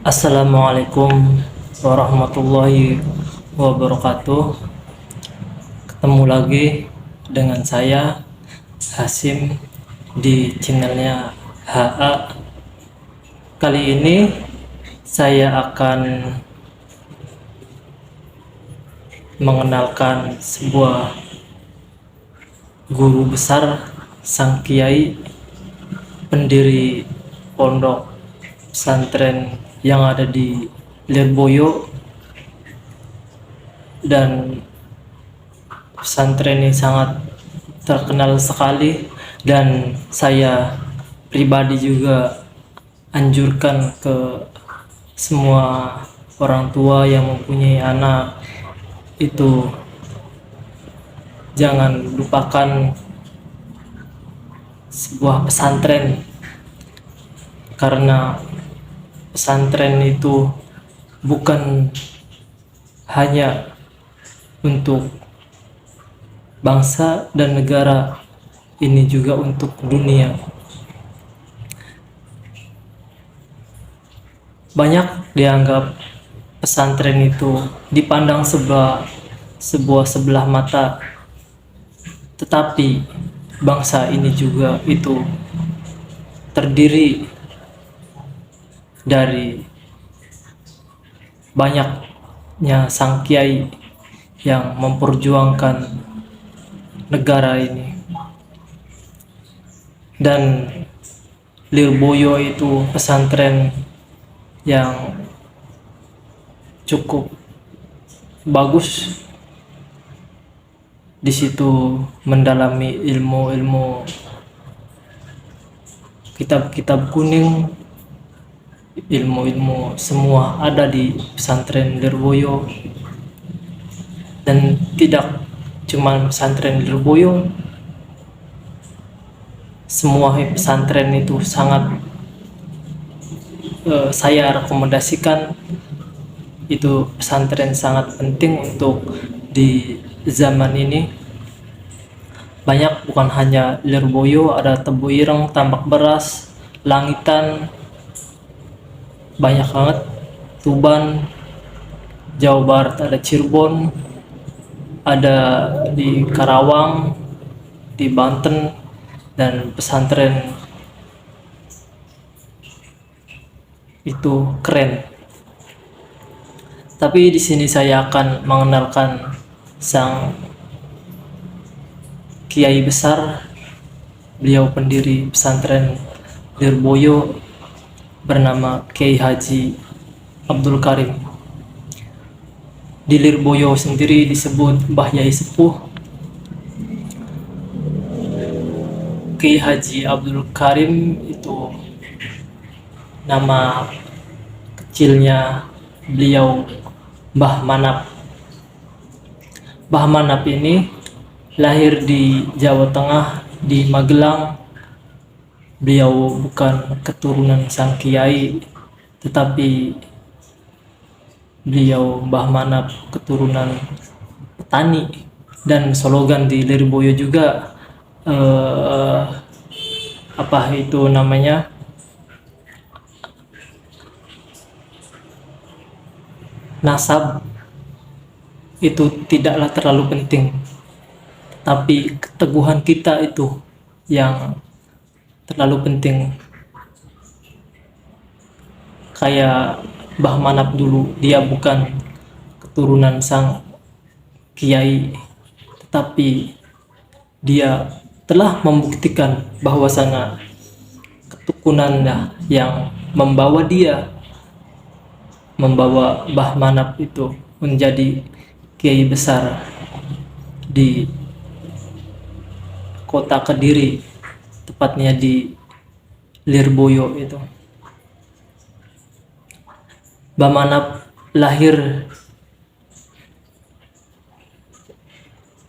Assalamualaikum warahmatullahi wabarakatuh. Ketemu lagi dengan saya Hasim di channelnya HA. Kali ini saya akan mengenalkan sebuah guru besar, sang kiai, pendiri pondok pesantren yang ada di Lirboyo, dan pesantren ini sangat terkenal sekali, dan saya pribadi juga anjurkan ke semua orang tua yang mempunyai anak itu jangan lupakan sebuah pesantren, karena pesantren itu bukan hanya untuk bangsa dan negara, ini juga untuk dunia. Banyak dianggap pesantren itu dipandang sebuah sebelah mata, tetapi bangsa ini juga itu terdiri dari banyaknya sang kiai yang memperjuangkan negara ini. Dan Lirboyo itu pesantren yang cukup bagus. Di situ mendalami ilmu-ilmu kitab-kitab kuning, ilmu-ilmu semua ada di pesantren Lirboyo. Dan tidak cuma pesantren Lirboyo, semua pesantren itu sangat saya rekomendasikan. Itu pesantren sangat penting untuk di zaman ini. Banyak, bukan hanya Lirboyo, ada Tebu Ireng, Tambak Beras, Langitan, banyak banget. Tuban, Jawa Barat ada Cirebon, ada di Karawang, di Banten, dan pesantren itu keren. Tapi di sini saya akan mengenalkan sang kiai besar. Beliau pendiri pesantren Lirboyo, bernama Kiai Haji Abdul Karim. Di Lirboyo sendiri disebut Mbah Yai Sepuh. Kiai Haji Abdul Karim itu nama kecilnya beliau Mbah Manap. Mbah Manap ini lahir di Jawa Tengah, di Magelang. Beliau bukan keturunan sang kiai, tetapi beliau Mbah Manap keturunan petani. Dan slogan di Lirboyo juga apa itu namanya, nasab itu tidaklah terlalu penting, tapi keteguhan kita itu yang terlalu penting. Kayak Mbah Manap dulu, dia bukan keturunan sang kiai, tetapi dia telah membuktikan bahwasanya ketekunannya yang membawa Mbah Manap itu menjadi kiai besar di kota Kediri, tepatnya di Lirboyo itu. Mbah Manap lahir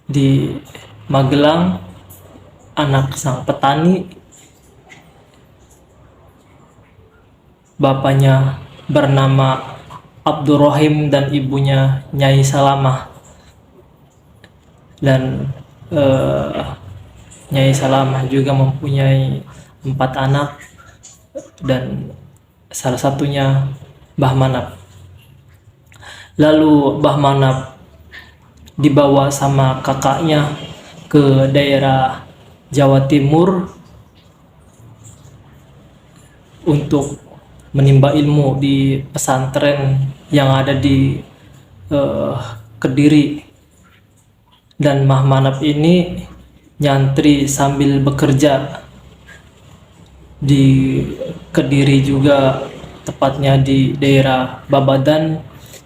di Magelang, anak sang petani. Bapaknya bernama Abdurrahim dan ibunya Nyai Salamah. Dan Nyai Salamah juga mempunyai 4 anak, dan salah satunya Mbah Manap. Lalu Mbah Manap dibawa sama kakaknya ke daerah Jawa Timur untuk menimba ilmu di pesantren yang ada di Kediri. Dan Mbah Manap ini nyantri sambil bekerja di Kediri juga, tepatnya di daerah Babadan.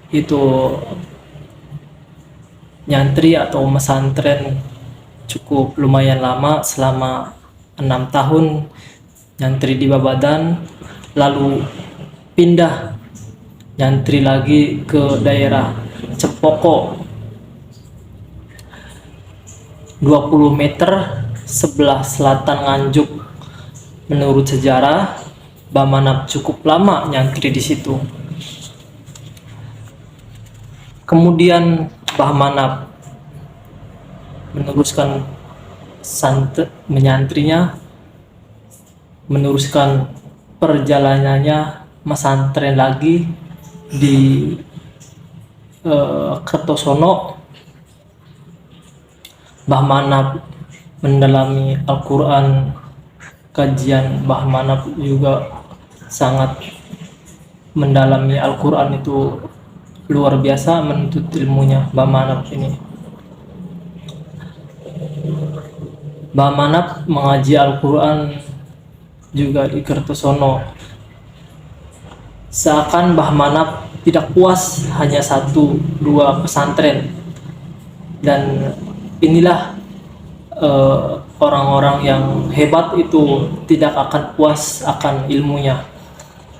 Itu nyantri atau mesantren cukup lumayan lama, selama 6 tahun nyantri di Babadan, lalu pindah nyantri lagi ke daerah Cepoko 20 meter sebelah selatan Nganjuk. Menurut sejarah, Mbah Manap cukup lama nyantri di situ. Kemudian Mbah Manap meneruskan menyantrinya, meneruskan perjalanannya mesantren lagi di Kertosono. Mbah Manap mendalami Al-Quran. Kajian Mbah Manap juga sangat mendalami Al-Quran, itu luar biasa menuntut ilmunya Mbah Manap ini. Mbah Manap mengaji Al-Quran juga di Kertosono. Seakan Mbah Manap tidak puas hanya 1-2 pesantren, dan inilah orang-orang yang hebat itu tidak akan puas akan ilmunya,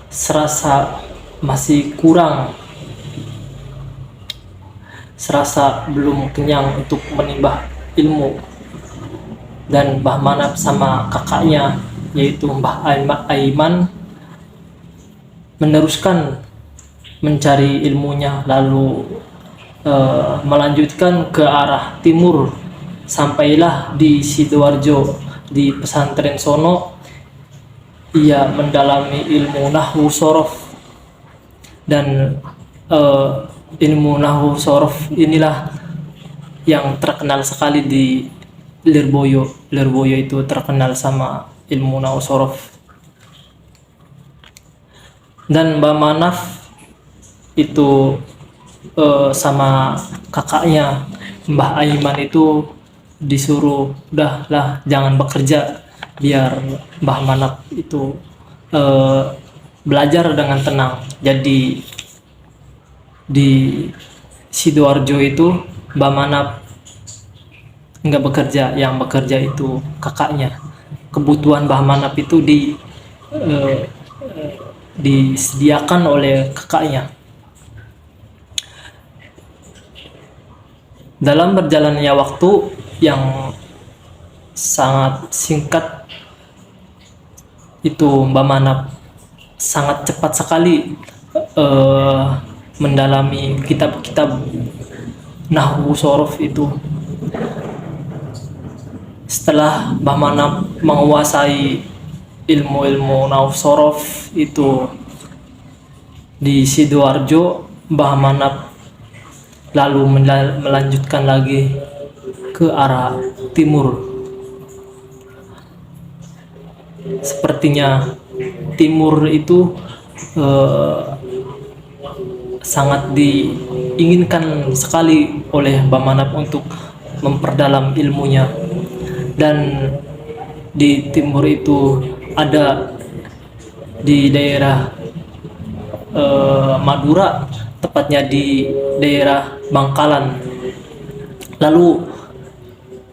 serasa masih kurang, serasa belum kenyang untuk menimba ilmu. Dan Mbah Manap sama kakaknya, yaitu Mbah Aiman, meneruskan mencari ilmunya, lalu melanjutkan ke arah timur. Sampailah di Sidoarjo. Di pesantren sono ia mendalami ilmu nahwu sorof, dan ilmu nahwu sorof inilah yang terkenal sekali di Lirboyo. Lirboyo itu terkenal sama ilmu nahwu sorof. Dan Mbah Manap itu sama kakaknya Mbah Aiman itu disuruh, udahlah jangan bekerja, biar Mbah Manap itu belajar dengan tenang. Jadi di Sidoarjo itu Mbah Manap nggak bekerja, yang bekerja itu kakaknya. Kebutuhan Mbah Manap itu disediakan oleh kakaknya. Dalam berjalannya waktu yang sangat singkat itu, Mbah Manap sangat cepat sekali mendalami kitab-kitab nahwu sorof itu. Setelah Mbah Manap menguasai ilmu-ilmu nahwu sorof itu di Sidoarjo, Mbah Manap lalu melanjutkan lagi ke arah timur. Sepertinya timur itu sangat diinginkan sekali oleh Mbah Manap untuk memperdalam ilmunya. Dan di timur itu ada di daerah Madura, tepatnya di daerah Bangkalan. Lalu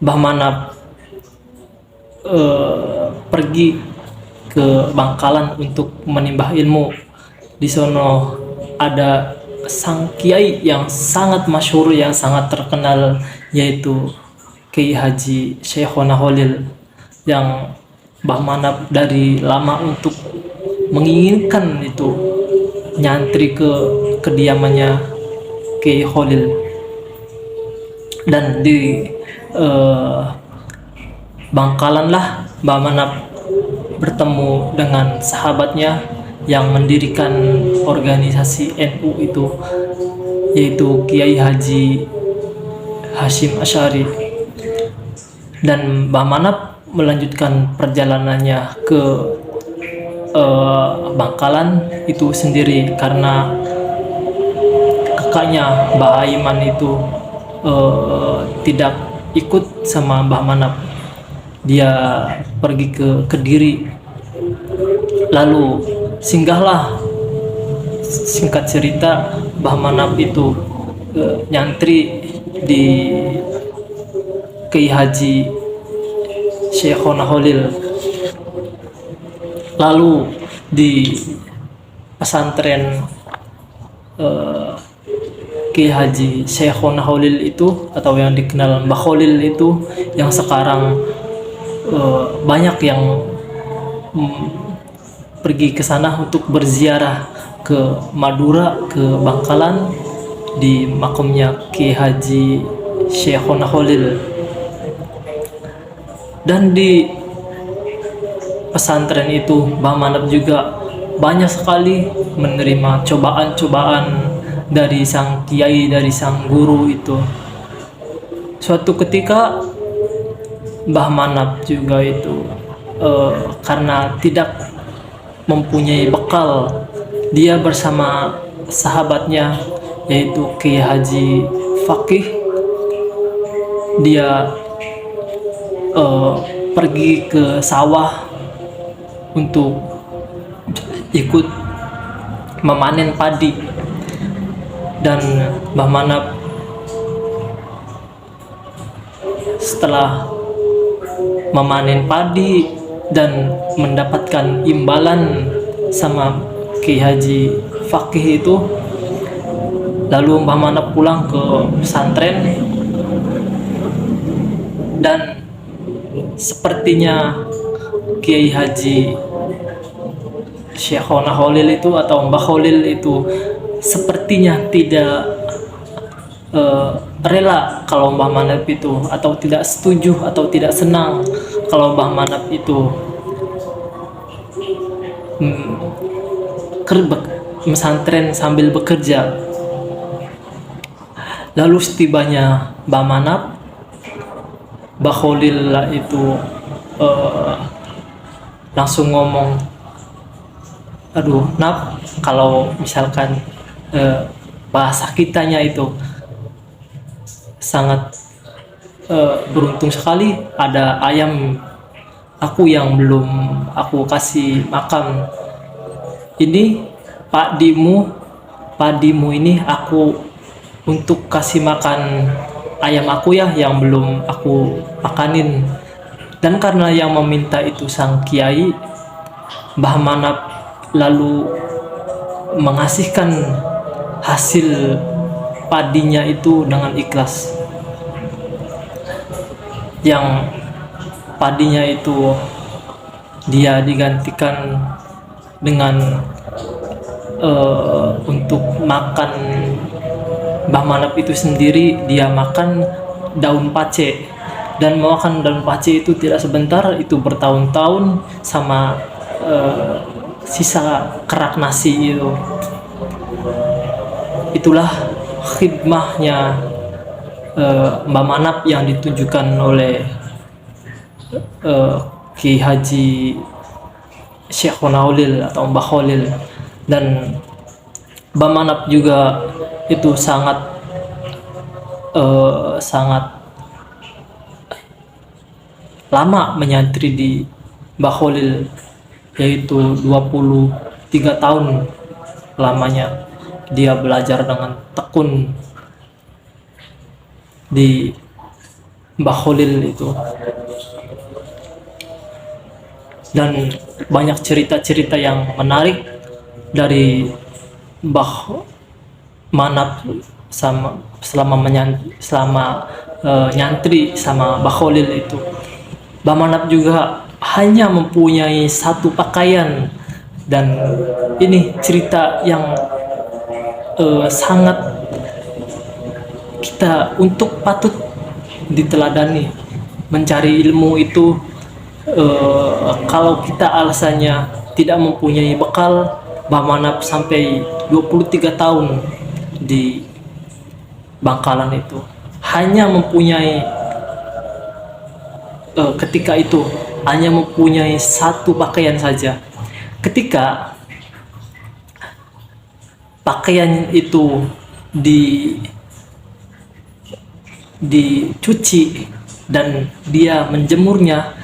Mbah Manap pergi ke Bangkalan untuk menimba ilmu. Di sono ada sang kiai yang sangat masyhur, yang sangat terkenal, yaitu Kiai Haji Syekhona Holil, yang Mbah Manap dari lama untuk menginginkan itu nyantri ke kediamannya Kiai Holil. Dan di Bangkalan lah Mbah Manap bertemu dengan sahabatnya, yang mendirikan organisasi NU itu, yaitu Kiai Haji Hashim Asy'ari. Dan Mbah Manap melanjutkan perjalanannya ke Bangkalan itu sendiri karena kakaknya Mbah Aiman itu tidak ikut sama Mbah Manap. Dia pergi ke Kediri, lalu singgahlah, singkat cerita, Mbah Manap itu nyantri di Kiai Haji Syekhona Holil. Lalu di pesantren Kiai Haji Syekhona Holil itu, atau yang dikenal Mbah Holil itu, yang sekarang banyak yang pergi ke sana untuk berziarah ke Madura, ke Bangkalan, di makamnya Kiai Haji Syekhona Holil. Dan di pesantren itu Mbah Manap juga banyak sekali menerima cobaan-cobaan dari sang kiai, dari sang guru itu. Suatu ketika Mbah Manap juga itu karena tidak mempunyai bekal, dia bersama sahabatnya yaitu Kiai Haji Fakih, dia pergi ke sawah untuk ikut memanen padi. Dan Mbah Manap setelah memanen padi dan mendapatkan imbalan sama Kiai Haji Fakih itu, lalu Mbah Manap pulang ke pesantren. Dan sepertinya Kiai Haji Syekhona Holil itu atau Mbah Holil itu sepertinya tidak rela kalau Mbah Manap itu, atau tidak setuju atau tidak senang kalau Mbah Manap itu pesantren sambil bekerja. Lalu setibanya Mbah Manap, Mbah Holil itu langsung ngomong, aduh Nap, kalau misalkan bahasa kitanya itu sangat beruntung sekali ada ayam aku yang belum aku kasih makan. Ini padimu ini aku untuk kasih makan ayam aku ya yang belum aku makanin. Dan karena yang meminta itu sang kiai, Mbah Manap lalu mengasihkan hasil padinya itu dengan ikhlas. Yang padinya itu dia digantikan dengan untuk makan Mbah Manap itu sendiri, dia makan daun pace. Dan makan daun pace itu tidak sebentar, itu bertahun-tahun sama sisa kerak nasi itu. Itulah khidmahnya Mbah Manap yang ditunjukkan oleh Kiai Haji Syekhona Holil atau Mbah Holil. Dan Mbah Manap juga itu sangat lama menyantri di Mbah Holil, yaitu 23 tahun lamanya dia belajar dengan tekun di Mbah Holil itu. Dan banyak cerita-cerita yang menarik dari Mbah Manap selama nyantri sama Mbah Holil itu. Mbah Manap juga hanya mempunyai satu pakaian, dan ini cerita yang sangat kita untuk patut diteladani. Mencari ilmu itu kalau kita alasannya tidak mempunyai bekal, Mbah Manap sampai 23 tahun di Bangkalan itu hanya mempunyai ketika itu hanya mempunyai satu pakaian saja. Ketika pakaian itu dicuci dan dia menjemurnya,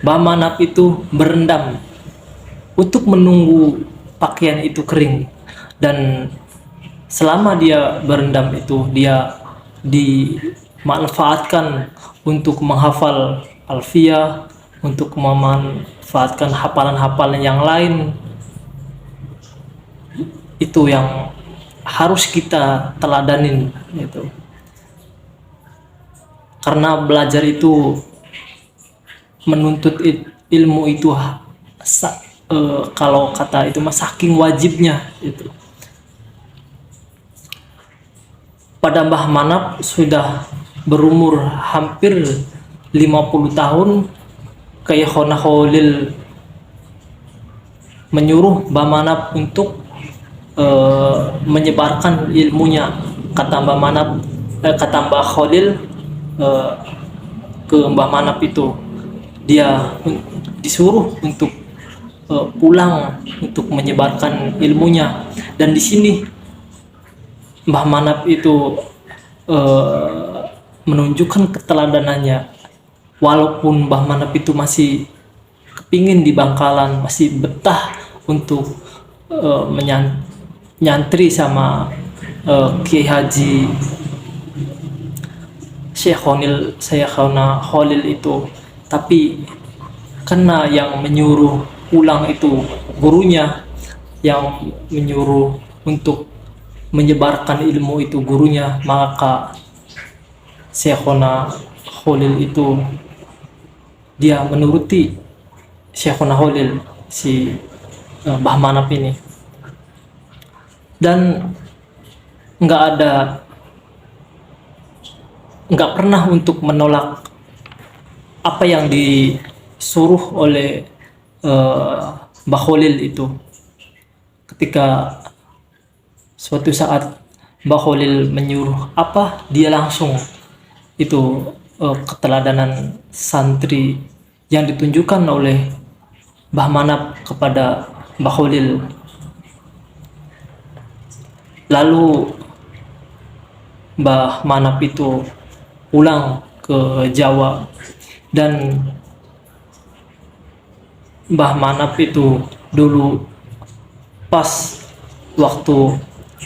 Mbah Manap itu berendam untuk menunggu pakaian itu kering. Dan selama dia berendam itu, dia dimanfaatkan untuk menghafal alfiyah, untuk memanfaatkan hafalan-hafalan yang lain. Itu yang harus kita teladanin gitu. Karena belajar itu menuntut ilmu itu kalau kata itu saking wajibnya itu. Pada Mbah Manap sudah berumur hampir 50 tahun, Khairul Khalil menyuruh Mbah Manap untuk menyebarkan ilmunya. Kata Mbah Manap, kata Mbah Khalil ke Mbah Manap itu, dia disuruh untuk pulang untuk menyebarkan ilmunya. Dan di sini Mbah Manap itu menunjukkan keteladanannya. Walaupun Mbah Manap itu masih kepingin di Bangkalan, masih betah untuk nyantri sama Kiai Haji Syekhona Khalil itu, tapi karena yang menyuruh pulang itu gurunya, yang menyuruh untuk menyebarkan ilmu itu gurunya, maka Syekhona Khalil itu dia menuruti Syekhona Khalil, si Mbah Manap ini. Dan nggak pernah untuk menolak apa yang disuruh oleh Mbah Khalil itu. Ketika suatu saat Mbah Khalil menyuruh apa, dia langsung itu keteladanan santri yang ditunjukkan oleh Mbah Manap kepada Mbah Khalil. Lalu Mbah Manap itu pulang ke Jawa, dan Mbah Manap itu dulu pas waktu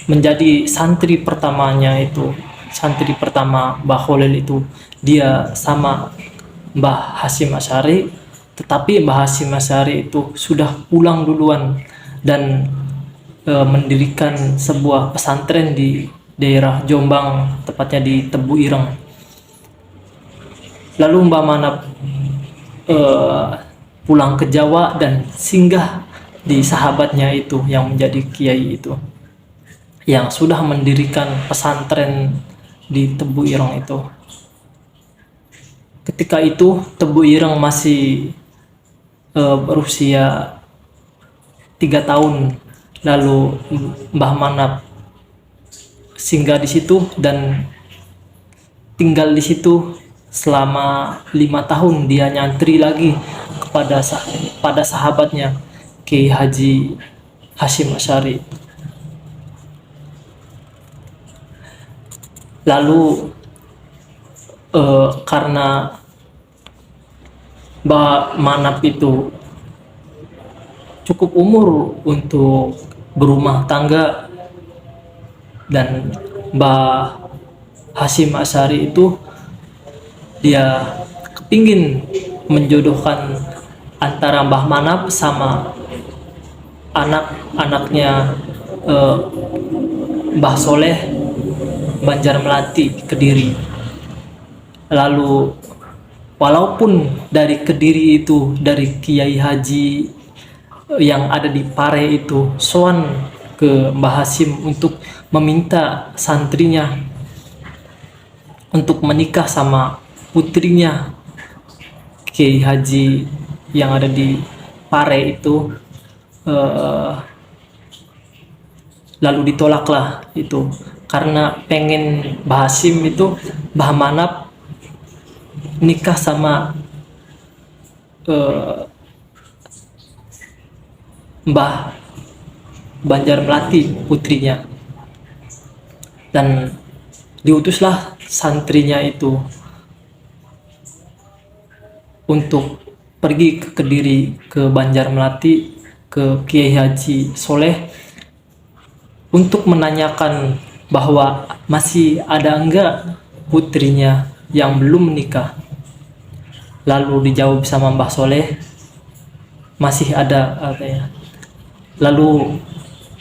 menjadi santri pertamanya itu, santri pertama Mbah Khalil itu, dia sama Mbah Hasyim Asy'ari, tetapi Mbah Hasyim Asy'ari itu sudah pulang duluan dan mendirikan sebuah pesantren di daerah Jombang, tepatnya di Tebu Ireng. Lalu Mbah Manap pulang ke Jawa dan singgah di sahabatnya itu yang menjadi kiai itu, yang sudah mendirikan pesantren di Tebu Ireng itu. Ketika itu Tebu Ireng masih berusia 3 tahun. Lalu Mbah Manap singgah di situ dan tinggal di situ selama 5 tahun. Dia nyantri lagi pada sahabatnya Kiai Haji Hasyim Asy'ari. Lalu karena Mbah Manap itu cukup umur untuk berumah tangga, dan Mbah Hasyim Asy'ari itu dia kepingin menjodohkan antara Mbah Manap sama anak-anaknya Mbah Soleh Banjarmelati Kediri. Lalu walaupun dari Kediri itu, dari Kiai Haji yang ada di Pare itu sowan ke Mbah Hasyim untuk meminta santrinya untuk menikah sama putrinya Kiai Haji yang ada di Pare itu, lalu ditolaklah itu karena pengen Mbah Hasim itu, Mbah Manap nikah sama eh, Mbah Banjarmelati putrinya, dan diutuslah santrinya itu untuk pergi ke Kediri, ke Banjarmelati, ke Kiai Haji Soleh untuk menanyakan bahwa masih ada enggak putrinya yang belum menikah. Lalu dijawab sama Mbah Soleh, masih ada katanya. Lalu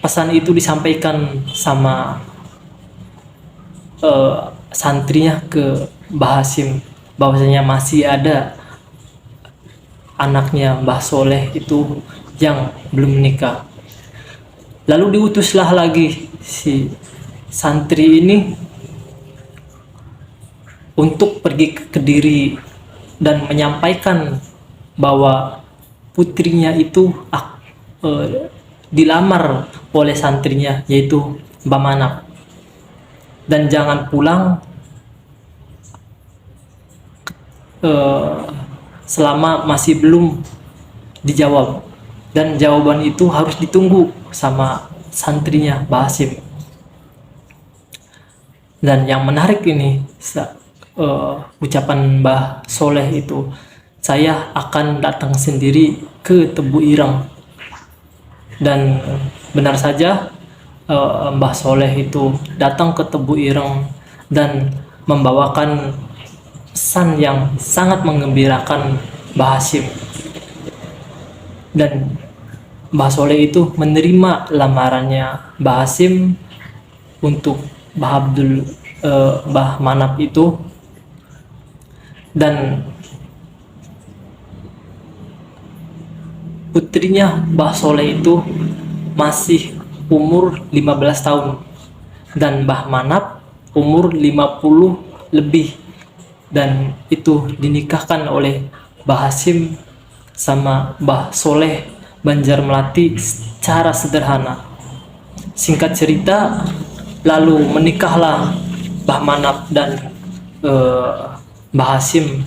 pesan itu disampaikan sama santrinya ke Mbah Hasim bahwasanya masih ada anaknya Mbah Soleh itu yang belum menikah. Lalu diutuslah lagi si santri ini untuk pergi ke Kediri dan menyampaikan bahwa putrinya itu dilamar oleh santrinya, yaitu Mbah Manap, dan jangan pulang selama masih belum dijawab, dan jawaban itu harus ditunggu sama santrinya Mbah Hasim. Dan yang menarik ini ucapan Mbah Soleh itu, saya akan datang sendiri ke Tebu Ireng. Dan benar saja Mbah Soleh itu datang ke Tebu Ireng dan membawakan pesan yang sangat menggembirakan Mbah Hasim. Dan Mbah Soleh itu menerima lamarannya Mbah Hasim untuk Mbah Manap itu, dan putrinya Mbah Soleh itu masih umur 15 tahun dan Mbah Manap umur 50 lebih, dan itu dinikahkan oleh Mbah Hasim sama Mbah Soleh Banjarmelati secara sederhana. Singkat cerita, lalu menikahlah Mbah Manap dan Mbah Hasim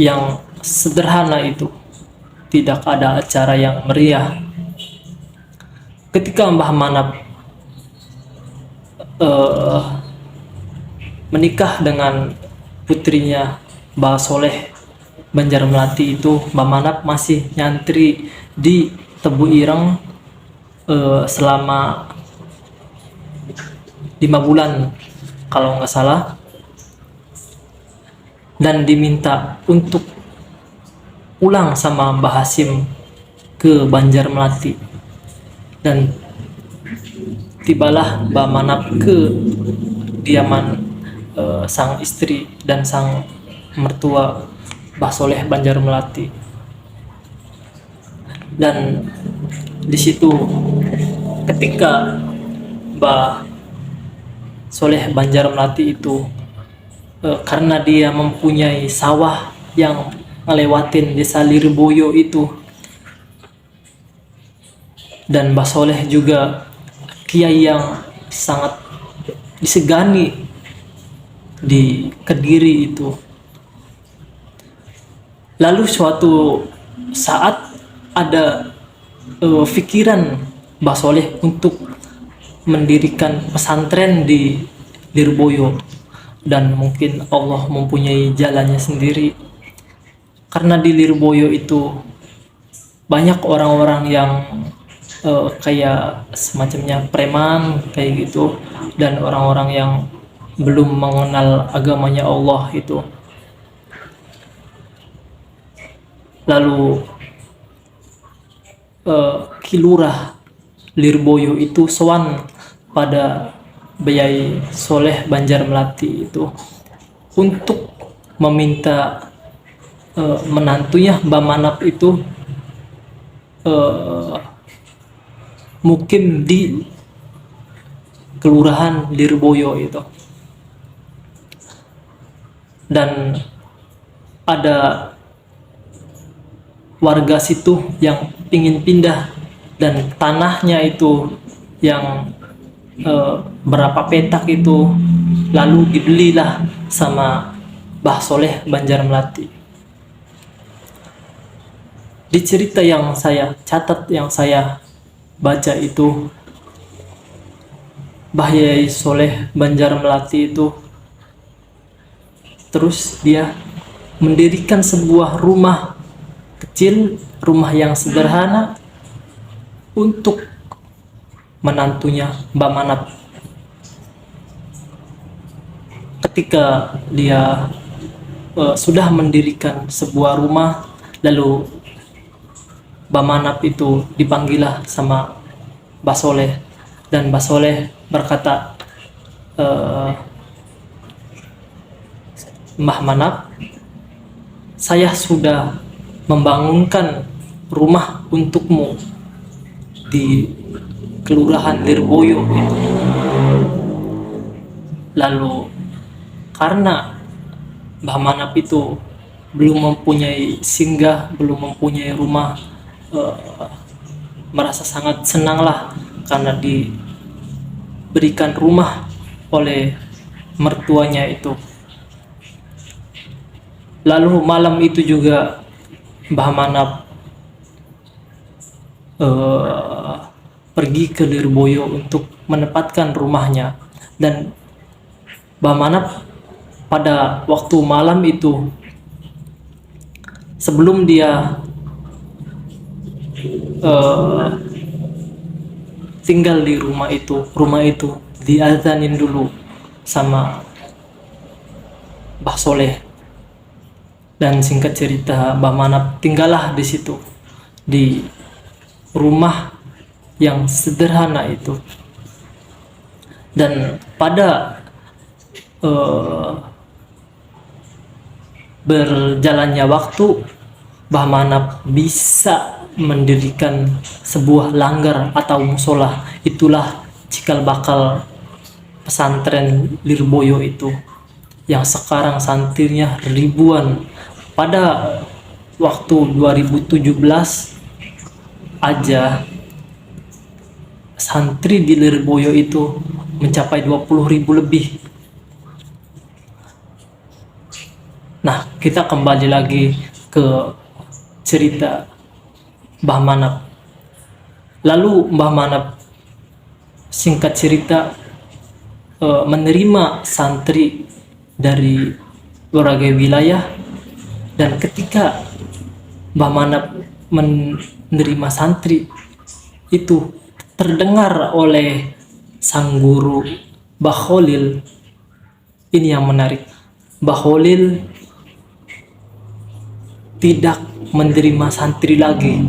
yang sederhana itu, tidak ada acara yang meriah. Ketika Mbah Manap menikah dengan putrinya Mbah Soleh Banjarmelati itu, Mbah Manap masih nyantri di Tebu Ireng selama 5 bulan kalau nggak salah, dan diminta untuk pulang sama Mbah Hasim ke Banjarmelati. Dan tibalah Mbah Manap ke diaman sang istri dan sang mertua Mbah Soleh Banjarmelati. Dan di situ ketika Mbah Soleh Banjarmelati itu karena dia mempunyai sawah yang ngelewatin desa Lirboyo itu, dan Mbah Soleh juga kiai yang sangat disegani di Kediri itu. Lalu suatu saat ada pikiran Mbah Soleh untuk mendirikan pesantren di Lirboyo, dan mungkin Allah mempunyai jalannya sendiri, karena di Lirboyo itu banyak orang-orang yang kayak semacamnya preman kayak gitu, dan orang-orang yang belum mengenal agamanya Allah itu. Lalu Kilurah Lirboyo itu sowan pada Byai Soleh Banjarmelati itu untuk meminta menantunya Mbah Manap itu mukim di Kelurahan Lirboyo itu. Dan ada warga situ yang ingin pindah dan tanahnya itu yang berapa petak itu lalu dibelilah sama Mbah Soleh Banjarmelati. Di cerita yang saya catat, yang saya baca itu, Mbah Yai Soleh Banjarmelati itu terus dia mendirikan sebuah rumah kecil, rumah yang sederhana untuk menantunya Mbak Manap. Ketika dia sudah mendirikan sebuah rumah, lalu Mbak Manap itu dipanggillah sama Mbah Soleh, dan Mbah Soleh berkata, Mbah Manap, saya sudah membangunkan rumah untukmu di Kelurahan Lirboyo itu. Lalu karena Mbah Manap itu belum mempunyai singgah, belum mempunyai rumah, merasa sangat senanglah karena diberikan rumah oleh mertuanya itu. Lalu malam itu juga Mbah Manap pergi ke Lirboyo untuk menempatkan rumahnya, dan Mbah Manap pada waktu malam itu, sebelum dia tinggal di rumah itu diazanin dulu sama Mbah Soleh. Dan singkat cerita, Mbah Manap tinggallah di situ, di rumah yang sederhana itu. Dan pada berjalannya waktu, Mbah Manap bisa mendirikan sebuah langgar atau musola. Itulah cikal bakal pesantren Lirboyo itu, yang sekarang santrinya ribuan. Pada waktu 2017 aja santri di Lirboyo itu mencapai 20.000 lebih. Nah, kita kembali lagi ke cerita Mbah Manap. Lalu Mbah Manap, singkat cerita, menerima santri dari berbagai wilayah, dan ketika Mbah Manap menerima santri itu, terdengar oleh sang guru Mbah Kholil. Ini yang menarik, Mbah Kholil tidak menerima santri lagi,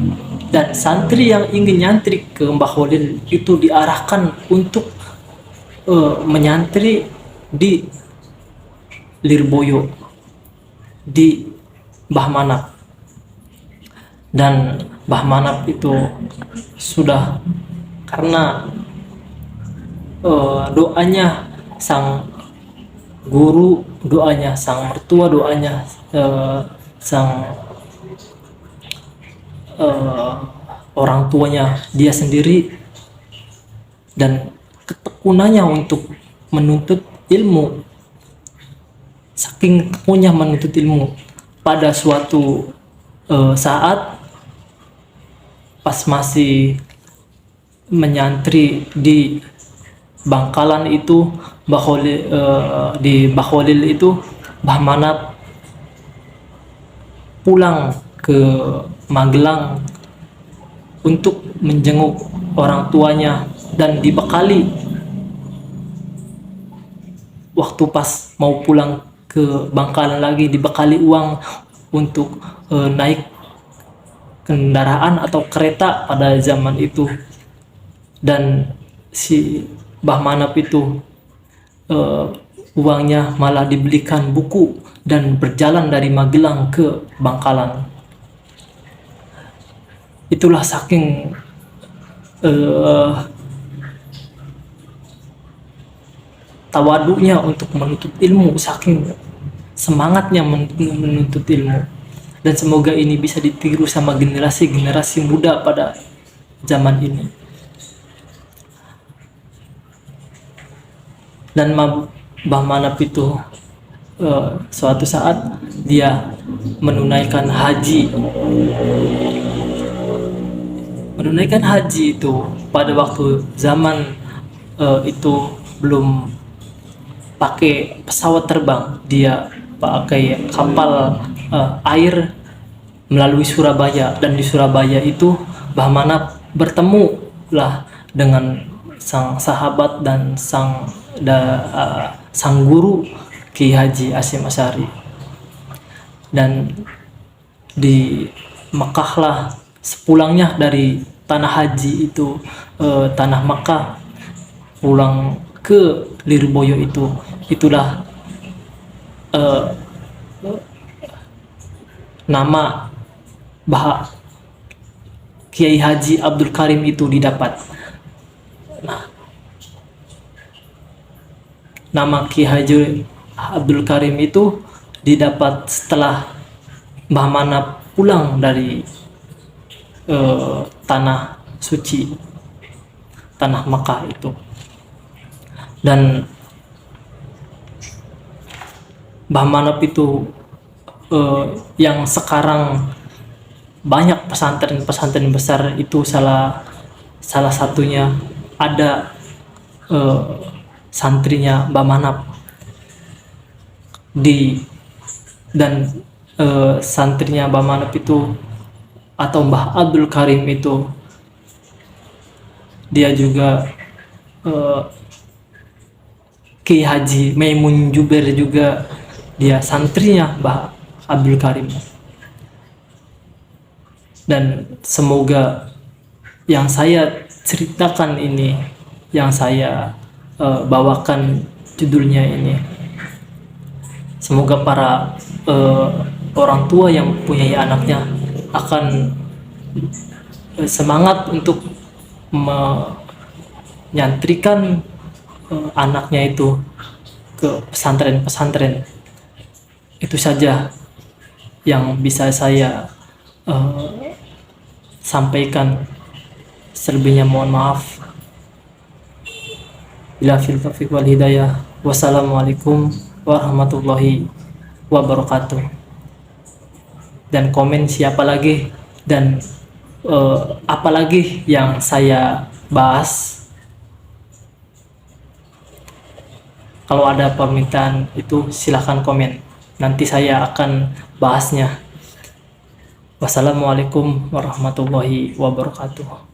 dan santri yang ingin nyantri ke Mbah Kholil itu diarahkan untuk menyantri di Lirboyo, di Mbah Manap. Dan Mbah Manap itu sudah, karena doanya sang guru, doanya sang mertua, doanya sang orang tuanya dia sendiri, dan ketekunannya untuk menuntut ilmu, saking tekunya menuntut ilmu. Pada suatu saat pas masih menyantri di Bangkalan itu, di Mbah Kholil itu, Mbah Manap pulang ke Magelang untuk menjenguk orang tuanya, dan dibekali, waktu pas mau pulang ke Bangkalan lagi, dibekali uang untuk naik kendaraan atau kereta pada zaman itu. Dan si Mbah Manap itu uangnya malah dibelikan buku dan berjalan dari Magelang ke Bangkalan. Itulah saking tawaduknya untuk menuntut ilmu, saking semangatnya menuntut ilmu. Dan semoga ini bisa ditiru sama generasi-generasi muda pada zaman ini. Dan Mbah Manap itu suatu saat dia menunaikan haji itu pada waktu zaman itu belum pakai pesawat terbang, dia pakai kapal air melalui Surabaya, dan di Surabaya itu Mbah Manap bertemu lah dengan sang sahabat dan sang guru Ki Haji Hasyim Asy'ari. Dan di Mekah lah, sepulangnya dari tanah haji itu, tanah Mekah, pulang ke Lirboyo itulah nama Kiai Haji Abdul Karim itu didapat. Nah, nama Kiai Haji Abdul Karim itu didapat setelah Mbah Manap pulang dari tanah suci, tanah Makkah itu. Dan Mbah Manap itu yang sekarang banyak pesantren-pesantren besar itu, salah satunya ada santrinya Mbah Manap santrinya Mbah Manap itu atau Mbah Abdul Karim itu, dia juga Kiai Haji Maimun Juber juga, dia santrinya Mbah Abdul Karim. Dan semoga yang saya ceritakan ini, yang saya bawakan judulnya ini, semoga para orang tua yang mempunyai anaknya akan semangat untuk menyantrikan anaknya itu ke pesantren-pesantren. Itu saja yang bisa saya sampaikan. Selebihnya mohon maaf. Bila fil taufiq wal hidayah. Wassalamualaikum warahmatullahi wabarakatuh. Dan komen siapa lagi dan apa lagi yang saya bahas. Kalau ada permintaan itu silahkan komen, nanti saya akan bahasnya. Wassalamualaikum warahmatullahi wabarakatuh.